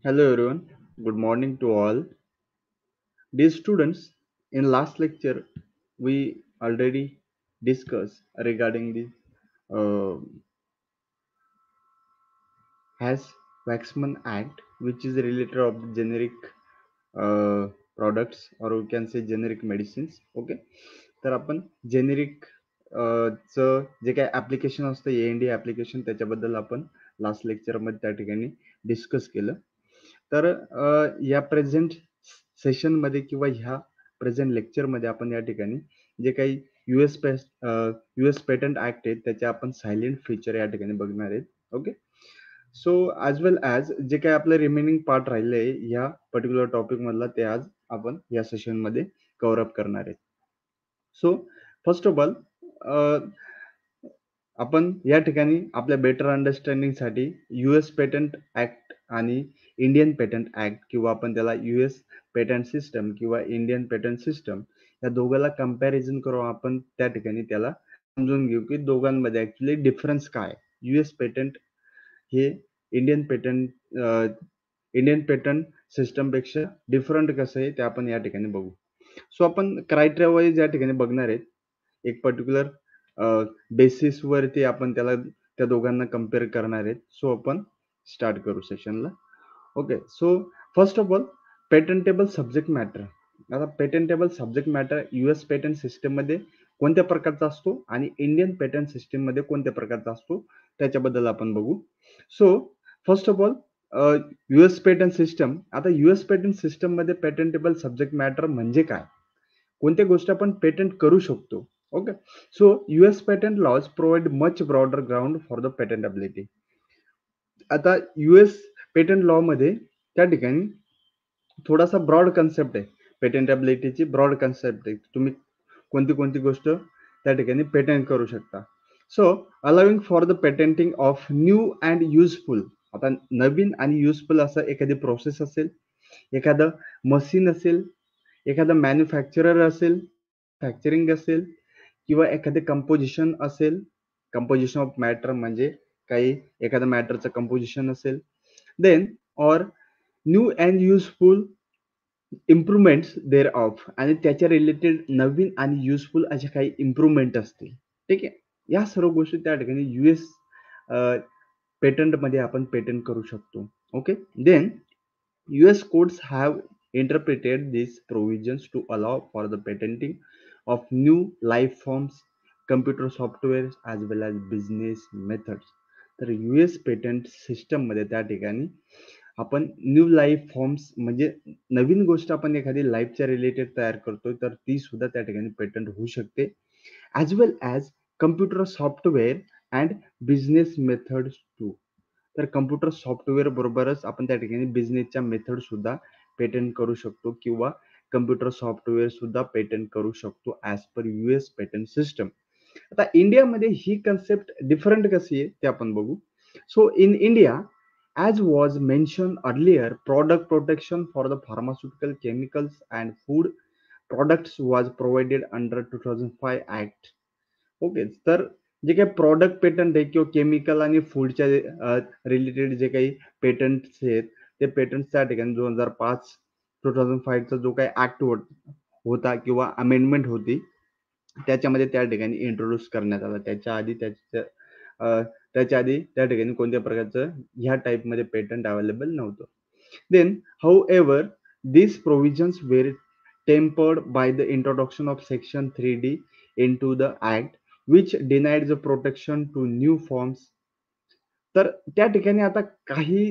Hello everyone, good morning to all. Dear students, in last lecture we already discussed regarding the uh, has Waxman Act, which is related of the generic uh, products or we can say generic medicines. Okay, तर आपण generic चं जे काही application असतं AND application त्याच्याबद्दल आपण last लेक्चरमध्ये त्या ठिकाणी डिस्कस केलं. तर या प्रेझेंट सेशनमध्ये किंवा ह्या प्रेझेंट लेक्चरमध्ये आपण या ठिकाणी जे काही US पेटंट ऍक्ट आहेत त्याचे आपण सायलेंट फीचर या ठिकाणी बघणार आहेत. Okay, so as well as जे काही आपलं रिमेनिंग पार्ट राहिलं आहे ह्या पर्टिक्युलर टॉपिक मधला ते आज आपण या सेशनमध्ये कव्हर अप करणार आहेत. सो फर्स्ट ऑफ ऑल आपण या ठिकाणी आपल्या बेटर अंडरस्टँडिंगसाठी US पेटंट ऍक्ट आणि इंडियन पेटंट ऍक्ट किंवा आपण त्याला US पेटंट सिस्टम किंवा इंडियन पेटंट सिस्टम या दोघांना कंपॅरिझन करून आपण त्या ठिकाणी त्याला समजून घेऊ की दोघांमध्ये ऍक्च्युली डिफरन्स काय. US पेटंट हे इंडियन पेटंट इंडियन पेटंट सिस्टमपेक्षा डिफरंट कसं आहे ते आपण या ठिकाणी बघू. सो आपण क्रायटेरिया वाईज या ठिकाणी बघणार आहेत. एक पर्टिक्युलर बेसिस वरती आपण त्याला त्या दोघांना कम्पेअर करणार आहेत. सो आपण स्टार्ट करू सेशनला. Okay, so first of all patentable subject matter. आता patentable subject matter US patent system मध्ये कोणत्या प्रकारचा असतो आणि इंडियन पेटंट सिस्टम मध्ये कोणत्या प्रकारचा असतो त्याच्याबद्दल आपण बघू. So first of all US patent system. आता US पेटंट सिस्टम मध्ये पेटंटेबल सब्जेक्ट मॅटर म्हणजे काय, कोणत्या गोष्टी आपण पेटंट करू शकतो. Okay, so US patent laws provide much broader ground for the patentability. आता US पेटंट लॉ मध्ये त्या ठिकाणी थोडासा ब्रॉड कन्सेप्ट आहे. पेटंटेबिलिटीची ब्रॉड कन्सेप्ट आहे. तुम्ही कोणती कोणती गोष्ट त्या ठिकाणी पेटंट करू शकता. So allowing for the patenting of new and useful. आता नवीन आणि युजफुल असं एखादी प्रोसेस असेल, एखादं मशीन असेल, एखादं मॅन्युफॅक्चरर असेल, मॅन्युफॅक्चरिंग असेल किंवा एखादे कंपोजिशन असेल. कंपोजिशन ऑफ मॅटर म्हणजे काही एखाद्या मॅटरचं कंपोजिशन असेल. Then or new and useful improvements thereof ऑफ आणि त्याच्या रिलेटेड नवीन आणि युजफुल अशा काही इम्प्रुव्हमेंट असतील. ठीक आहे, या सर्व गोष्टी त्या ठिकाणी US पेटंटमध्ये आपण पेटंट करू शकतो. Okay, then US courts have interpreted these provisions to allow for the patenting of new life forms, computer software as well as business methods. तर US पेटंट सिस्टम मध्ये त्या ठिकाणी आपण न्यू लाईफ फॉर्म्स म्हणजे नवीन गोष्ट आपण एखादी लाईफच्या रिलेटेड तयार करतोय तर ती सुद्धा त्या ठिकाणी पेटंट होऊ शकते. As well as computer software and business methods too. तर कम्प्युटर सॉफ्टवेअर बरोबरच आपण त्या ठिकाणी बिझनेसच्या मेथड सुद्धा पेटंट करू शकतो किंवा कम्प्युटर सॉफ्टवेअर सुद्धा पेटंट करू शकतो as per US patent system. आता इंडियामध्ये ही कन्सेप्ट डिफरंट कशी आहे ते आपण बघू. So in India, as was mentioned earlier, product protection for the pharmaceutical chemicals and food products was provided under 2005 Act. Okay, तर जे काही प्रॉडक्ट पेटंट आहे किंवा केमिकल आणि फूडच्या रिलेटेड जे काही पेटंट्स आहेत ते पेटंट त्या ठिकाणी 2005 2005चा जो काही ऍक्ट होता किंवा अमेंडमेंट होती त्याच्यामध्ये त्या ठिकाणी इंट्रोड्यूस करण्यात आला. त्याच्या आधी त्या ठिकाणी कोणत्या प्रकारचं ह्या टाईपमध्ये पेटंट अवेलेबल नव्हतं. Then however these provisions were tempered by the introduction of section 3D into the act which denied the protection to new forms. तर त्या ठिकाणी आता काही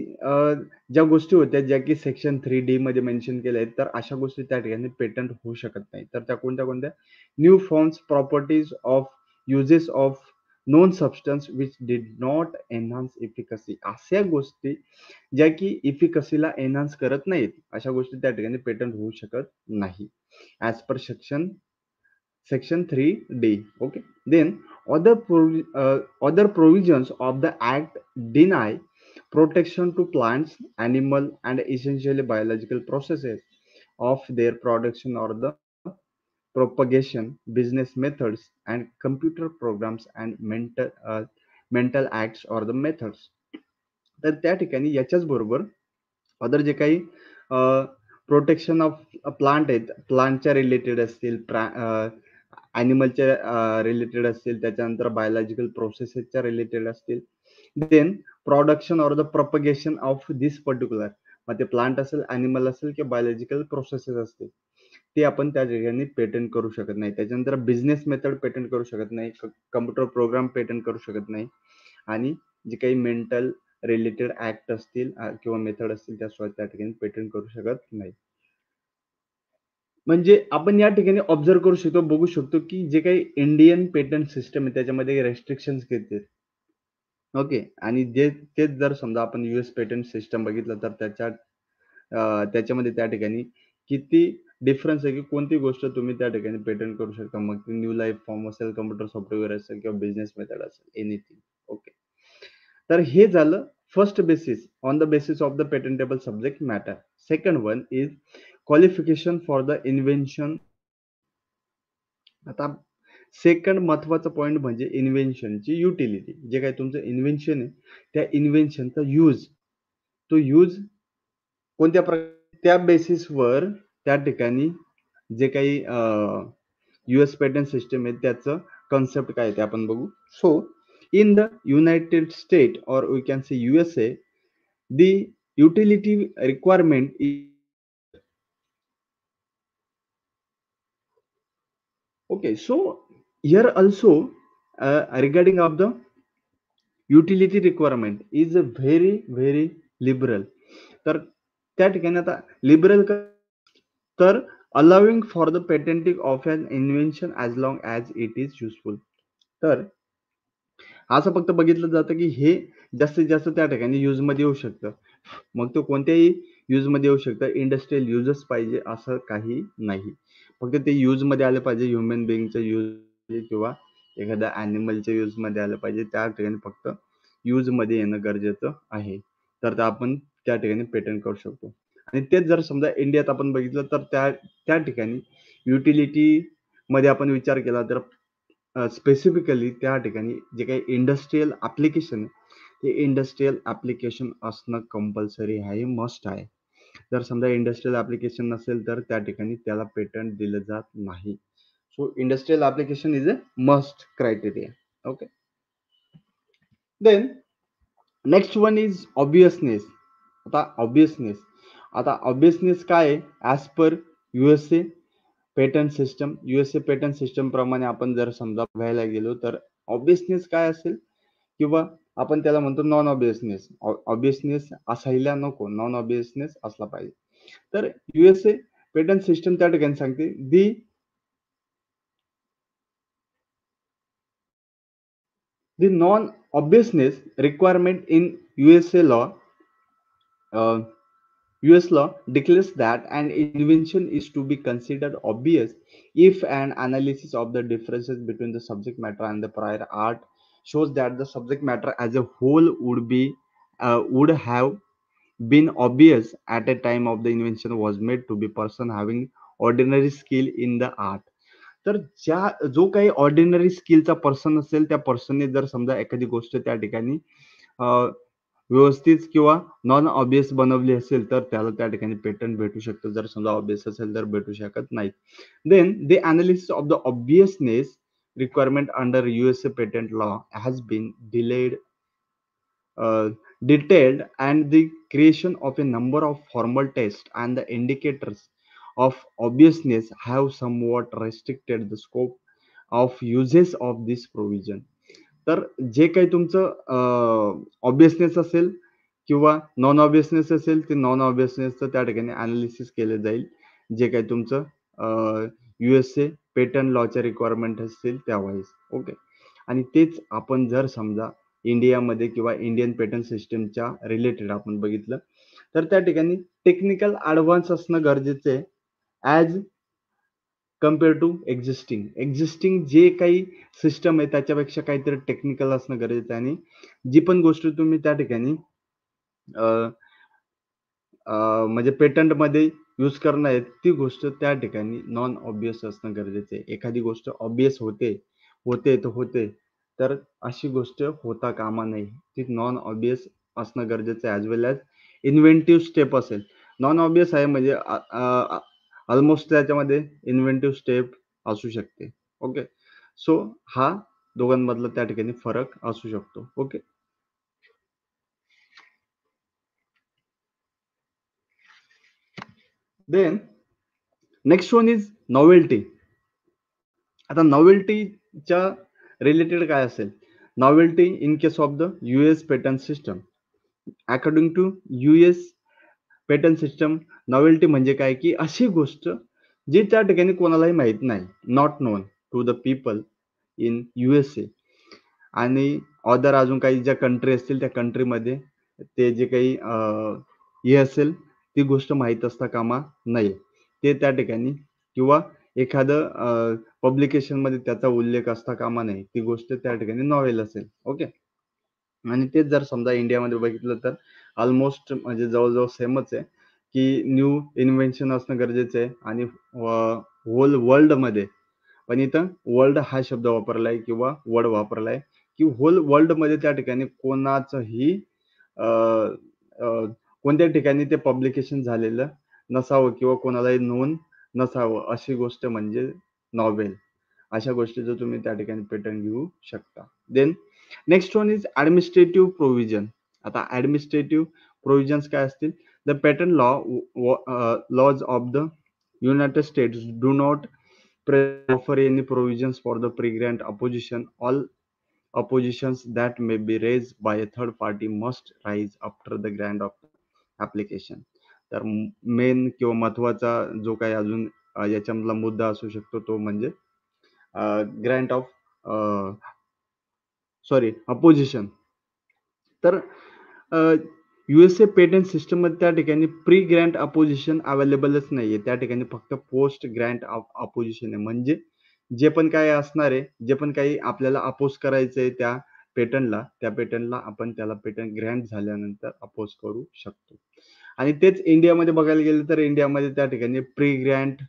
ज्या गोष्टी होत्या ज्या की सेक्शन 3D मध्ये मेन्शन केल्या आहेत तर अशा गोष्टी त्या ठिकाणी पेटंट होऊ शकत नाही. तर त्या कोणत्या कोणत्या, new forms properties of uses of non substance which did not enhance efficacy. अशा गोष्टी ज्या की इफिकसीला एनहान्स करत नाहीत अशा गोष्टी त्या ठिकाणी पेटंट होऊ शकत नाही as per section 3D. Okay, then other provisions of the act deny protection to plants, animal and essentially biological processes of their production or the propagation, business methods and computer programs and mental acts or the methods. तर त्या ठिकाणी याच्याच बरोबर other जे काही protection of plant आहेत, प्लांटच्या related असतील, ॲनिमलच्या related असतील, त्याच्यानंतर बायोलॉजिकल प्रोसेसेसच्या रिलेटेड असतील. Then production or the propagation of this particular, मग ते प्लांट असेल, ॲनिमल असेल किंवा बायोलॉजिकल प्रोसेसेस असतील, ते आपण त्या ठिकाणी पेटंट करू शकत नाही. त्याच्यानंतर बिझनेस मेथड पेटंट करू शकत नाही, कम्प्युटर प्रोग्राम पेटंट करू शकत नाही, आणि जे काही मेंटल रिलेटेड ऍक्ट असतील किंवा मेथड असतील त्या सुद्धा त्या ठिकाणी पेटंट करू शकत नाही. म्हणजे आपण या ठिकाणी ऑब्झर्व्ह करू शकतो, बघू शकतो, की जे काही इंडियन पेटंट सिस्टम आहे त्याच्यामध्ये रेस्ट्रिक्शन्स किती आहेत. ओके. आणि तेच जर समजा आपण युएस पेटंट सिस्टम बघितलं तर त्याच्यामध्ये त्या ठिकाणी किती डिफरन्स आहे, की कोणती गोष्ट तुम्ही त्या ठिकाणी पेटंट करू शकता. मग ती न्यू लाईफ फॉर्म असेल, कम्प्युटर सॉफ्टवेअर असेल किंवा बिझनेस मेथड असेल, एनिथिंग. ओके. तर हे झालं first basis, on the basis of the patentable subject matter. Second one is qualification for the invention. आता सेकंड महत्वाचा पॉइंट म्हणजे इन्व्हेन्शनची युटिलिटी. जे काही तुमचं इन्व्हेन्शन आहे त्या इन्व्हेन्शनचा यूज, तो यूज कोणत्या प्रकारे, त्या बेसिसवर त्या ठिकाणी जे काही युएस पेटंट सिस्टम आहे त्याचं कन्सेप्ट काय ते आपण बघू. So in the United State or we can say USA, the utility requirement is okay. So here also regarding of the utility requirement is a very liberal. तर त्या ठिकाणी आता लिबरल तर allowing for the patenting of an invention as long as it is useful. तर असं फक्त बघितलं जातं की हे जास्तीत जास्त त्या ठिकाणी यूज मध्ये येऊ शकतं. मग तो कोणत्याही यूज मध्ये येऊ शकतं. इंडस्ट्रियल यूजच पाहिजे असं काही नाही. फक्त ते यूज मध्ये आलं पाहिजे. ह्युमन बिईंगच्या यूज किंवा एखाद्या ॲनिमलच्या यूज मध्ये आलं पाहिजे. त्या ठिकाणी फक्त यूज मध्ये येणं गरजेचं आहे. तर ते आपण त्या ठिकाणी पेटंट करू शकतो. आणि तेच जर समजा इंडियात आपण बघितलं तर त्या त्या ठिकाणी युटिलिटी मध्ये आपण विचार केला तर स्पेसिफिकली त्या ठिकाणी जे काही इंडस्ट्रियल ॲप्लिकेशन आहे ते इंडस्ट्रियल ॲप्लिकेशन असणं कंपल्सरी आहे, मस्ट आहे. जर समजा इंडस्ट्रियल ॲप्लिकेशन नसेल तर त्या ठिकाणी त्याला पेटंट दिलं जात नाही. So industrial application is a must criteria. Okay. Then next one is obviousness. आता ऑब्वियसनेस काय आहे, as per USA patent system प्रमाणे आपण जर समजा बघायला गेलो तर ऑब्वियसनेस काय असेल, किंवा आपण त्याला म्हणतो नॉन ऑब्वियसनेस. ऑब्वियसनेस असायला नको, नॉन ऑब्वियसनेस असला पाहिजे. तर USA पेटंट सिस्टम त्या ठिकाणी सांगते the non obviousness requirement in USA law. US law declares that an invention is to be considered obvious if an analysis of the differences between the subject matter and the prior art shows that the subject matter as a whole would have been obvious at a time of the invention was made to be person having ordinary skill in the art. तर जो काही ordinary स्किलचा person असेल त्या पर्सनने जर समजा एखादी गोष्ट त्या ठिकाणी व्यवस्थित किंवा नॉन ऑब्वियस बनवली असेल तर त्याला त्या ठिकाणी पेटंट भेटू शकतं. जर समजा ऑब्वियस असेल तर भेटू शकत नाही. Then the analysis of the obviousness requirement under USA patent law has been uh, detailed, and the creation of a number of formal tests and the indicators of obviousness have somewhat restricted the scope of uses of this provision. तर जे काही तुमचं obviousness असेल किंवा non obviousness असेल ते non ऑब्वियसनेसचं त्या ठिकाणी अनालिसिस केलं जाईल, जे काही तुमचं USA पेटंट लॉच्या रिक्वायरमेंट असतील त्यावेळेस. ओके. आणि तेच आपण जर समजा इंडियामध्ये किंवा इंडियन पेटंट सिस्टमच्या रिलेटेड आपण बघितलं तर त्या ठिकाणी टेक्निकल ॲडव्हान्स असणं गरजेचं आहे, ॲज कम्पेअर टू एक्झिस्टिंग जे काही सिस्टम आहे त्याच्यापेक्षा काहीतरी टेक्निकल असणं गरजेचं आहे. आणि जी पण गोष्ट तुम्ही त्या ठिकाणी म्हणजे पेटंटमध्ये यूज करणार आहे ती गोष्ट त्या ठिकाणी नॉन ऑब्वियस असणं गरजेचं आहे. एखादी गोष्ट ऑब्वियस होते तर अशी गोष्ट होता कामा नये. ती नॉन ऑब्वियस असणं गरजेचं आहे, as well as inventive step असेल. नॉन ऑब्वियस आहे म्हणजे ऑलमोस्ट त्याच्यामध्ये इन्व्हेंटिव्ह स्टेप असू शकते. ओके. सो हा दोघांमधला त्या ठिकाणी फरक असू शकतो. Okay. Then next one is novelty. आता नॉवेल्टीच्या रिलेटेड काय असेल? Novelty in case of the US patent system. According to US patent system, novelty म्हणजे काय की अशी गोष्ट जी त्या ठिकाणी कोणालाही माहित नाही, not known to the people in USA. आणि अदर अजून काही ज्या कंट्री असतील त्या कंट्रीमध्ये ते जे काही हे असेल ती गोष्ट माहीत असता कामा नये. ते त्या ठिकाणी किंवा एखादं पब्लिकेशनमध्ये त्याचा उल्लेख असता कामा नये. ती गोष्ट त्या ठिकाणी नॉवेल असेल. ओके. आणि तेच जर समजा इंडियामध्ये बघितलं तर ऑलमोस्ट म्हणजे जवळजवळ सेमच आहे की न्यू इन्व्हेन्शन असणं गरजेचं आहे आणि होल वर्ल्डमध्ये. पण इथं वर्ल्ड हा शब्द वापरलाय किंवा वर्ड वापरलाय की होल वर्ल्डमध्ये त्या ठिकाणी कोणाचंही अं, अं, कोणत्या ठिकाणी ते पब्लिकेशन झालेलं नसावं किंवा कोणालाही नोंद नसावं अशी गोष्ट म्हणजे नॉवेल. अशा गोष्टीचं तुम्ही त्या ठिकाणी पेटंट घेऊ शकता. Then next one is administrative provision. आता ऍडमिनिस्ट्रेटिव्ह प्रोव्हिजन्स काय असतील? The patent laws of the United States do not offer any provisions for the pre-grant opposition. All oppositions that may be raised by a third party must rise after the grant of application. तर main किंवा महत्वाचा जो काही अजून याच्यामधला मुद्दा असू शकतो तो म्हणजे ग्रँट ऑफ सॉरी अपोजिशन. तर USA पेटंट सिस्टम मध्ये त्या ठिकाणी प्री ग्रँट अपोजिशन अवेलेबलच नाहीये. त्या ठिकाणी फक्त पोस्ट ग्रँट अपोजिशन आहे. म्हणजे जे पण काही असणार आहे, जे पण काही आपल्याला अपोज करायचंय त्या पेटंटला आपण त्याला पेटंट ग्रँट झाल्यानंतर अपोज करू शकतो. आणि तेच इंडियामध्ये बघायला गेलं तर इंडियामध्ये त्या ठिकाणी प्री ग्रँट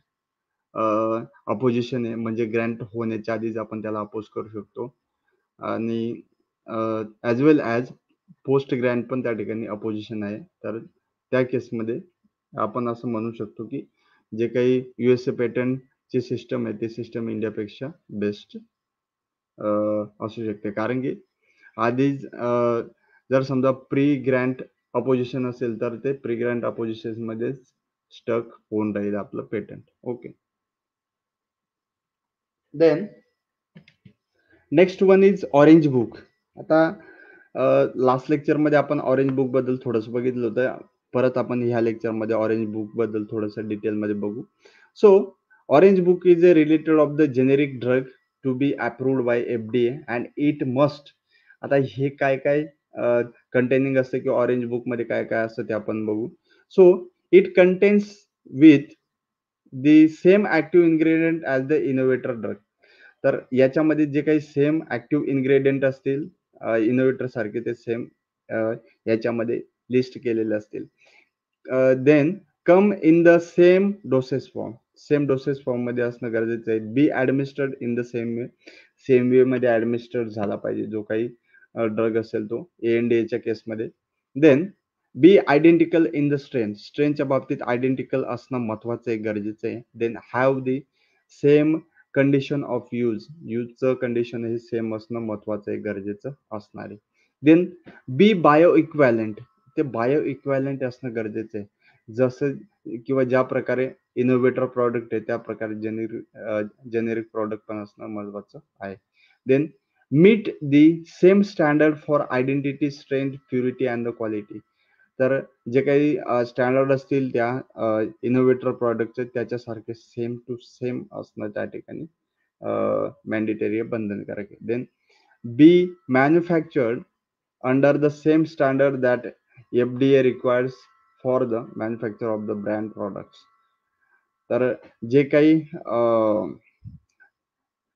अपोजिशन आहे. म्हणजे ग्रँट होण्याच्या आधीच आपण त्याला अपोज करू शकतो. आणि as well as post Grant पण त्या ठिकाणी अपोजिशन आहे. तर त्या केसमध्ये आपण असं म्हणू शकतो की जे काही USA पेटंटची सिस्टम आहे ती सिस्टम इंडियापेक्षा बेस्ट असू शकते. कारण की आधीच जर समजा प्री ग्रँट अपोजिशन असेल तर ते प्री ग्रँट अपोजिशन मध्ये स्टक होऊन राहील आपलं patent. Okay. Then next one is orange book. आता लास्ट लेक्चरमध्ये आपण ऑरेंज बुक बद्दल थोडंसं बघितलं होतं. परत आपण ह्या लेक्चरमध्ये ऑरेंज बुक बद्दल थोडंसं डिटेलमध्ये बघू. So orange book is a related of the generic drug to be approved by FDA and it must. आता हे काय काय कंटेनिंग असतं की ऑरेंज बुक मध्ये काय काय असतं ते आपण बघू. So it contains with the same active ingredient as the innovator drug. तर याच्यामध्ये जे काही सेम ऍक्टिव्ह इन्ग्रेडियंट असतील इनोव्हेटर सारखे ते सेम याच्यामध्ये लिस्ट केलेले असतील. Then come in the same doses form. Same doses form मध्ये असणं गरजेचं आहे. Be administered in the same way. Same way मध्ये ऍडमिनिस्टर्ड झाला पाहिजे जो काही ड्रग असेल तो ANDAच्या केसमध्ये. Then be identical in the strain. स्ट्रेनच्या बाबतीत आयडेंटिकल असणं महत्वाचं आहे, गरजेचं आहे. Then have the same condition of यूजचं कंडिशन हे सेम असणं महत्वाचं आहे, गरजेचं असणार आहे. Then be bioequivalent. ते बायो इक्वॅलंट असणं गरजेचं आहे. जसं किंवा ज्या प्रकारे इनोव्हेटर प्रॉडक्ट आहे त्या प्रकारे जेनेरिक प्रॉडक्ट पण असणं महत्वाचं आहे. Then meet the same standard for identity, strength, purity and the quality. तर जे काही स्टँडर्ड असतील त्या इनोव्हेटर प्रॉडक्टचे त्याच्यासारखे सेम टू सेम असणं त्या ठिकाणी मॅन्डेटरी बंधनकारक आहे. Then be manufactured under the same standard that FDA requires for the manufacture of the brand products. तर जे काही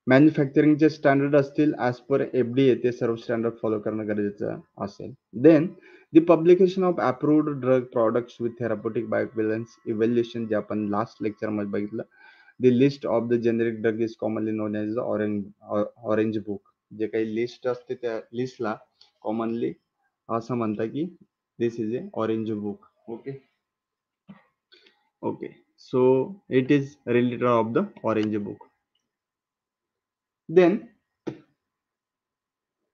मॅन्युफॅक्चरिंगचे स्टँडर्ड असतील ॲज पर FDA ते सर्व स्टँडर्ड फॉलो करणं गरजेचं असेल. Then the publication of approved drug products with therapeutic bioequivalence evaluation जे आपण लास्ट लेक्चरमध्ये बघितलं. The list of the generic drug is commonly known as the Orange Book. जे काही लिस्ट असते त्या लिस्टला कॉमनली असं म्हणतात की This is a orange book. Okay. Okay. So it is related of the orange book. Then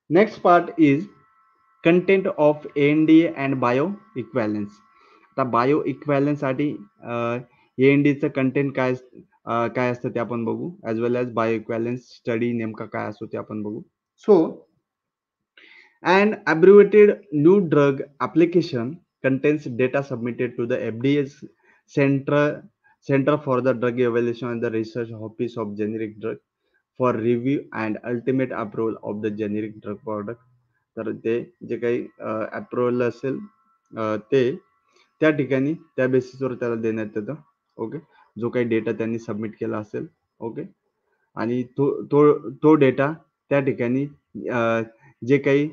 next part is content of ANDA and bioequivalence. आता bioequivalence साठी ANDA चं कंटेंट काय असतं ते आपण बघू, as well as bioequivalence study नेमका काय असतो ते आपण बघू. So an abbreviated new drug application contains data submitted to the FDA's Center for the Drug Evaluation and the Research Office of Generic Drug for review and ultimate approval of the generic drug product. तर ते जे काही approval असेल ते त्या ठिकाणी त्या बेसिसवर त्याला देण्यात येतं. ओके. जो काही डेटा त्यांनी सबमिट केला असेल. ओके. आणि तो तो तो डेटा त्या ठिकाणी जे काही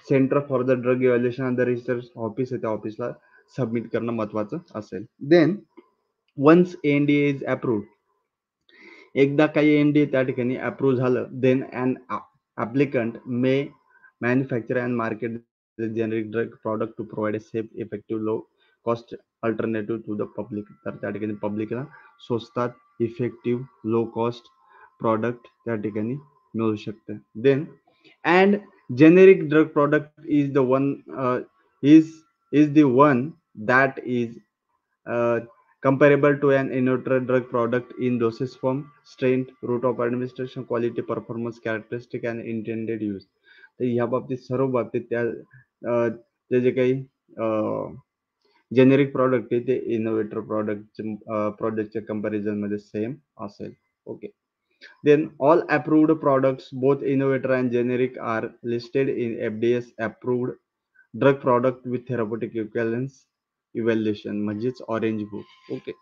center for the drug evaluation and the research office आहे त्या ऑफिसला सबमिट करणं महत्वाचं असेल. Then once NDA is approved, एकदा काही एनडीए त्या ठिकाणी अप्रूव्ह झालं, then an applicant may manufacture and market the generic drug product to provide a safe effective low cost alternative to the public. तर त्या ठिकाणी पब्लिकला स्वस्तात इफेक्टिव्ह लो कॉस्ट प्रॉडक्ट त्या ठिकाणी मिळू शकते. Then and generic drug product is the one is the one that is comparable to an innovator drug product in dosage form, strength, route of administration, quality, performance characteristic and intended use. तर ह्या बाबतीत सर्व बाबतीत ते जे काही generic product आहे ते इनोव्हेटर प्रॉडक्टच्या कंपॅरिझन मध्ये सेम असेल. Okay. Then all approved products, both innovator and generic, are listed in FDA's approved drug product with therapeutic equivalence evaluation, म्हणजेच orange book. Okay.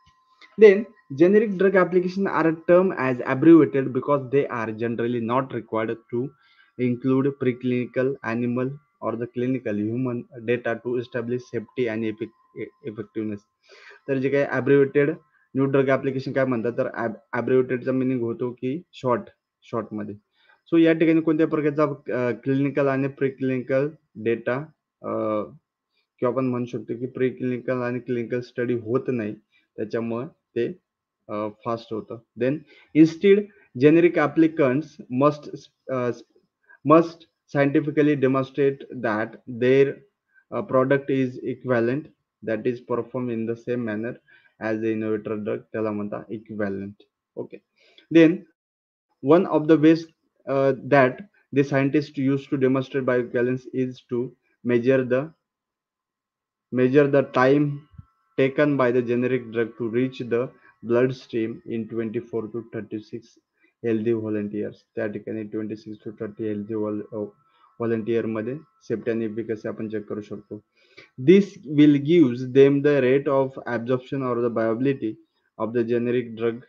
Then generic drug application are termed as abbreviated because they are generally not required to include preclinical animal or the clinical human data to establish safety and effectiveness. तर जे काही ॲब्रिव्हेटेड new drug application काय म्हणतात, तर ॲब्रिव्हेटेडचा meaning होतो की शॉर्टमध्ये. So या ठिकाणी कोणत्या प्रकारचा क्लिनिकल आणि प्रीक्लिनिकल डेटा किंवा आपण म्हणू शकतो की प्रीक्लिनिकल आणि क्लिनिकल स्टडी होत नाही, त्याच्यामुळे ते फास्ट होतं. Then instead generic applicants must scientifically demonstrate that their product is equivalent, that is performed in the same manner as the innovator drug, त्याला म्हणता equivalent. Okay. Then one of the ways that the scientists use to demonstrate bioequivalence is to measure the time taken by the generic drug to reach the bloodstream in 24 to 36 healthy volunteers. त्या ठिकाणी 26 to 30 healthy volunteer मध्ये safety आणि efficacy आपण check करू शकतो. This will gives them the rate of absorption or the viability of the generic drug,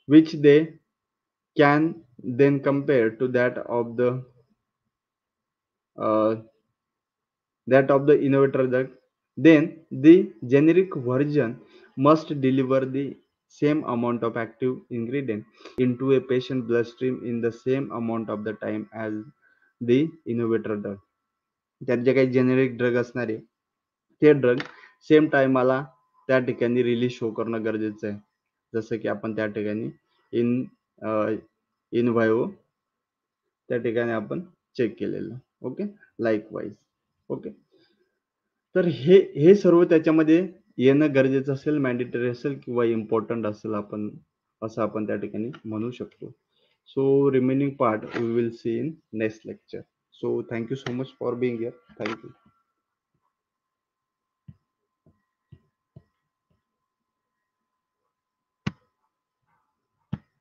which they can then compare to uh, that of the innovator drug. Then the generic version must deliver the same amount of active ingredient into a patient bloodstream in the same amount of the time as the innovator drug. त्यात जे काही generic drug असणार आहे ते drug same टायमाला त्या ठिकाणी release show करणं गरजेचं आहे. जसं की आपण त्या ठिकाणी इन व्हायओ त्या ठिकाणी आपण चेक केलेलं. ओके. लाईकवाईज. ओके. तर हे सर्व त्याच्यामध्ये येणं गरजेचं असेल, मॅन्डेटरी असेल किंवा इम्पॉर्टंट असेल असं आपण त्या ठिकाणी म्हणू शकतो. So remaining part we will see in next lecture. So thank you so much for being here. Thank you.